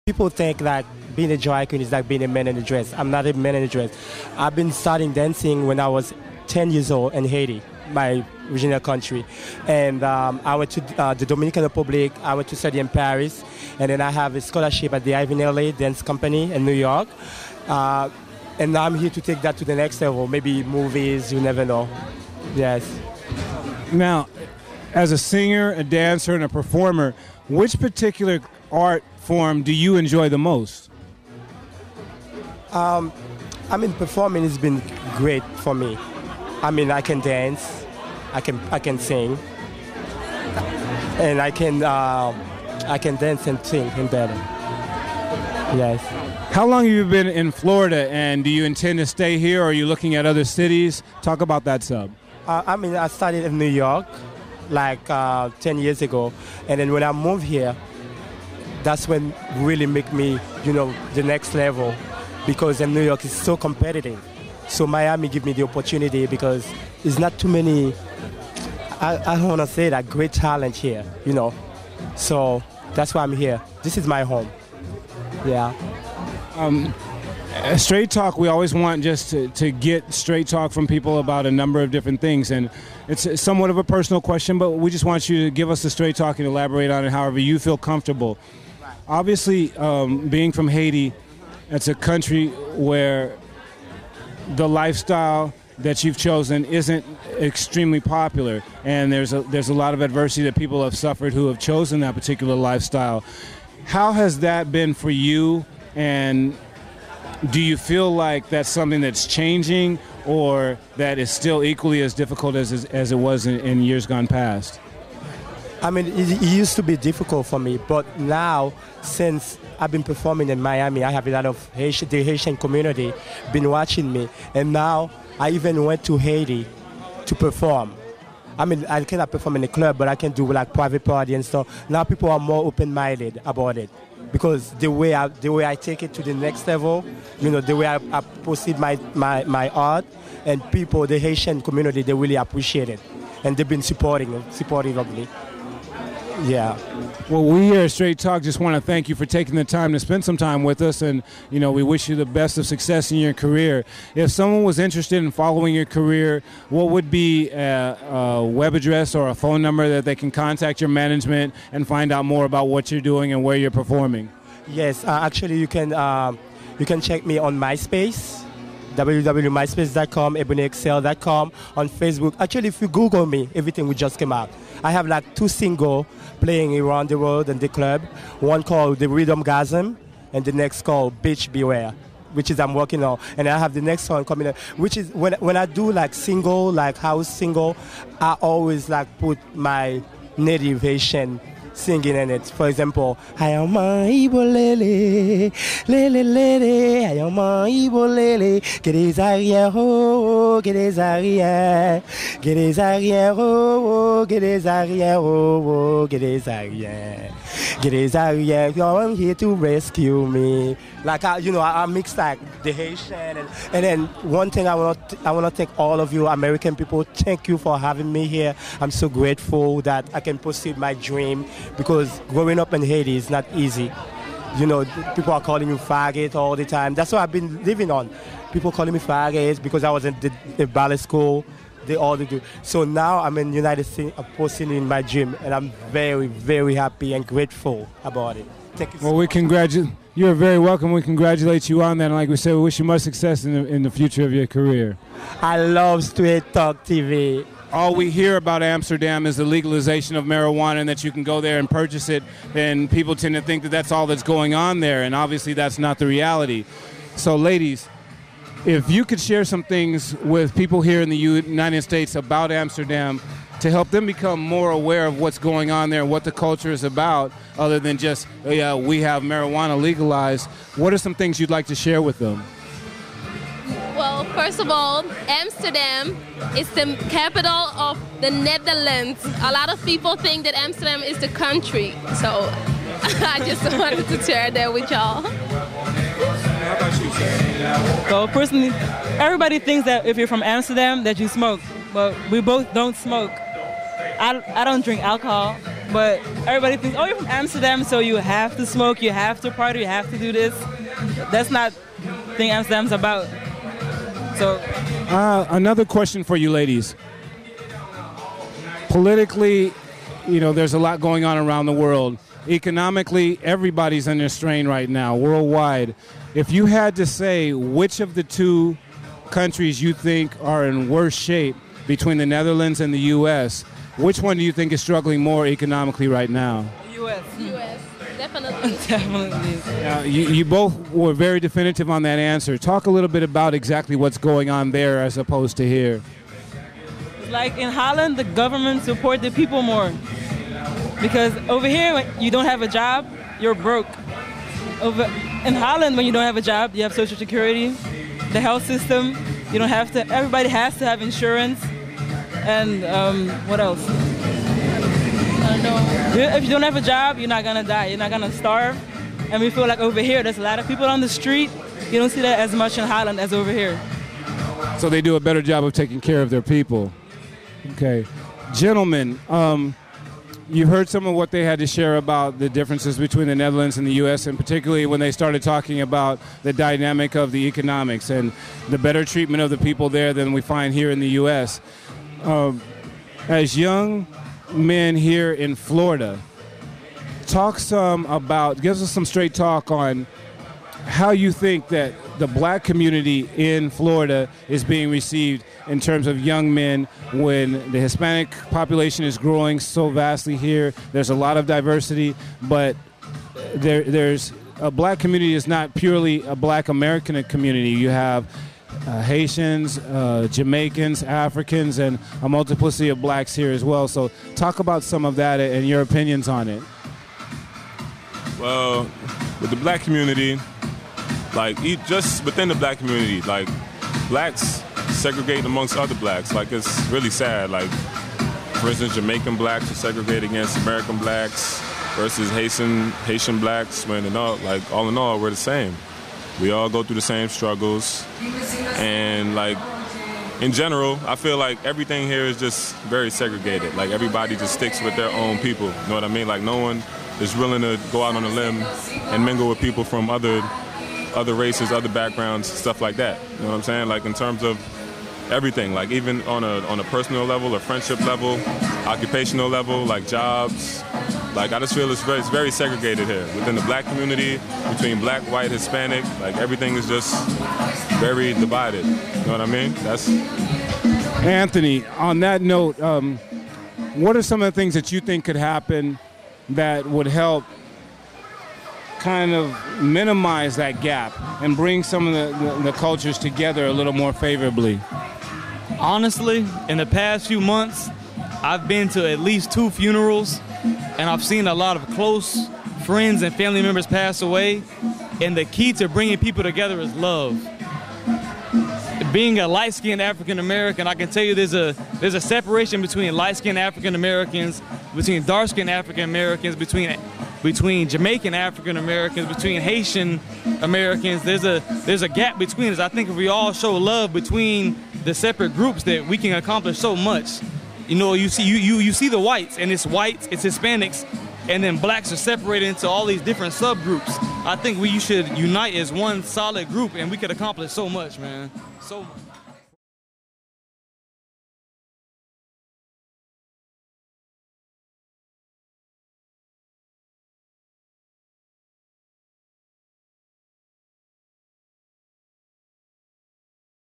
People think like being a drag queen is like being a man in a dress. I'm not a man in a dress. I've been starting dancing when I was 10 years old in Haiti, my original country. And I went to the Dominican Republic. I went to study in Paris. And then I have a scholarship at the Ivy LA Dance Company in New York. And now I'm here to take that to the next level. Maybe movies, you never know. Yes. Now, as a singer, a dancer, and a performer, which particular art form do you enjoy the most? I mean, performing has been great for me. I mean, I can dance, I can sing, and I can dance and sing in bed. Yes. How long have you been in Florida, and do you intend to stay here, or are you looking at other cities? Talk about that sub. I mean, I started in New York like 10 years ago, and then when I moved here, that's when really make me, the next level, because in New York it's so competitive. So Miami give me the opportunity because there's not too many, I don't want to say that, great talent here, So that's why I'm here. This is my home. Yeah. Straight talk, we always want just to get straight talk from people about a number of different things, and it's somewhat of a personal question, but we just want you to give us the straight talk and elaborate on it however you feel comfortable. Obviously, being from Haiti, it's a country where the lifestyle that you've chosen isn't extremely popular, and there's a lot of adversity that people have suffered who have chosen that particular lifestyle. How has that been for you, and do you feel like that's something that's changing, or that is still equally as difficult as it was in years gone past? I mean, it used to be difficult for me, but now, since I've been performing in Miami, I have a lot of the Haitian community been watching me, and now I even went to Haiti to perform. I mean, I cannot perform in a club, but I can do like private party and stuff. Now people are more open-minded about it, because the way I take it to the next level, the way I proceed my art, and people, the Haitian community, they really appreciate it, and they've been supportive of me. Yeah. Well, we here at Straight Talk just want to thank you for taking the time to spend some time with us, and we wish you the best of success in your career. If someone was interested in following your career, what would be a web address or a phone number that they can contact your management and find out more about what you're doing and where you're performing? Yes, actually you can check me on MySpace, www.myspace.com, ebonyexcel.com, on Facebook. Actually, if you Google me, everything will just come out. I have like 2 singles playing around the world in the club. One called The Rhythm Gasm, and the next called Bitch Beware, which is I'm working on. And I have the next one coming up, which is when I do like single, like house single, I always like put my native Haitian singing in it. For example, I am a Ibo lele, lele lele, I am a Ibo lele, que des arrières, oh, que des arrières, que des arrières, oh, que des arrières, oh, que des arrières, que des arrières, I'm here to rescue me. Like I mix like the Haitian, and then one thing I want to thank all of you American people. Thank you for having me here. I'm so grateful that I can pursue my dream, because growing up in Haiti is not easy. People are calling me faggot all the time. That's what I've been living on. People calling me faggot because I was in the ballet school. They all do. So now I'm in the United States, I'm pursuing my dream, and I'm very, very happy and grateful about it. Thank you so much. You're very welcome. We congratulate you on that. And like we said, we wish you much success in the future of your career. I love Straight Talk TV. All we hear about Amsterdam is the legalization of marijuana, and that you can go there and purchase it, and people tend to think that that's all that's going on there, and obviously that's not the reality. So ladies, if you could share some things with people here in the United States about Amsterdam to help them become more aware of what's going on there and what the culture is about, other than just, we have marijuana legalized, what are some things you'd like to share with them? Well, first of all, Amsterdam is the capital of the Netherlands. A lot of people think that Amsterdam is the country, so I just wanted to share that with y'all. How about you, sir? So personally, everybody thinks that if you're from Amsterdam that you smoke, but we both don't smoke. I don't drink alcohol, But everybody thinks, oh, you're from Amsterdam, so you have to smoke, you have to party, you have to do this. That's not the thing Amsterdam's about. So, another question for you ladies. Politically, you know, there's a lot going on around the world. Economically, everybody's under strain right now, worldwide. If you had to say which of the two countries you think are in worse shape between the Netherlands and the U.S., which one do you think is struggling more economically right now? U.S. U.S. Definitely. Definitely. You both were very definitive on that answer. Talk a little bit about exactly what's going on there as opposed to here. Like in Holland, the government support the people more. Because over here, when you don't have a job, you're broke. In Holland, when you don't have a job, you have Social Security, the health system. You don't have to. Everybody has to have insurance. And what else? I don't know. If you don't have a job, you're not gonna die. You're not gonna starve. And we feel like over here, there's a lot of people on the street. You don't see that as much in Holland as over here. So they do a better job of taking care of their people. Okay. Gentlemen, you've heard some of what they had to share about the differences between the Netherlands and the U.S., and particularly when they started talking about the dynamic of the economics and the better treatment of the people there than we find here in the U.S. As young men here in Florida, give us some straight talk on how you think that the black community in Florida is being received in terms of young men when the Hispanic population is growing so vastly here. There's a lot of diversity, but there's a black community is not purely a black American community. You have Haitians, Jamaicans, Africans, and a multiplicity of blacks here as well. So talk about some of that and your opinions on it. Well, with the black community, like just within the black community, like blacks segregate amongst other blacks. Like it's really sad. Like for instance, Jamaican blacks are segregated against American blacks versus Haitian blacks. When all in all, we're the same. We all go through the same struggles, and like in general, I feel like everything here is just very segregated. Like everybody just sticks with their own people. You know what I mean? Like no one is willing to go out on a limb and mingle with people from other races, other backgrounds, stuff like that. You know what I'm saying? Like in terms of everything, like even on a personal level, a friendship level, occupational level, like jobs. Like I just feel it's very segregated here within the black community, between black, white, Hispanic. Like everything is just very divided. You know what I mean? That's Anthony. On that note, what are some of the things that you think could happen that would help kind of minimize that gap and bring some of the cultures together a little more favorably? Honestly, in the past few months, I've been to at least 2 funerals, and I've seen a lot of close friends and family members pass away, and the key to bringing people together is love. Being a light-skinned African-American, I can tell you there's a separation between light-skinned African-Americans, between dark-skinned African-Americans, between Jamaican African-Americans, between Haitian Americans. There's a gap between us. I think if we all show love between the separate groups, that we can accomplish so much. You know, you see the whites, and it's whites, it's Hispanics, and then blacks are separated into all these different subgroups. I think we should unite as one solid group, and we could accomplish so much, man. So much.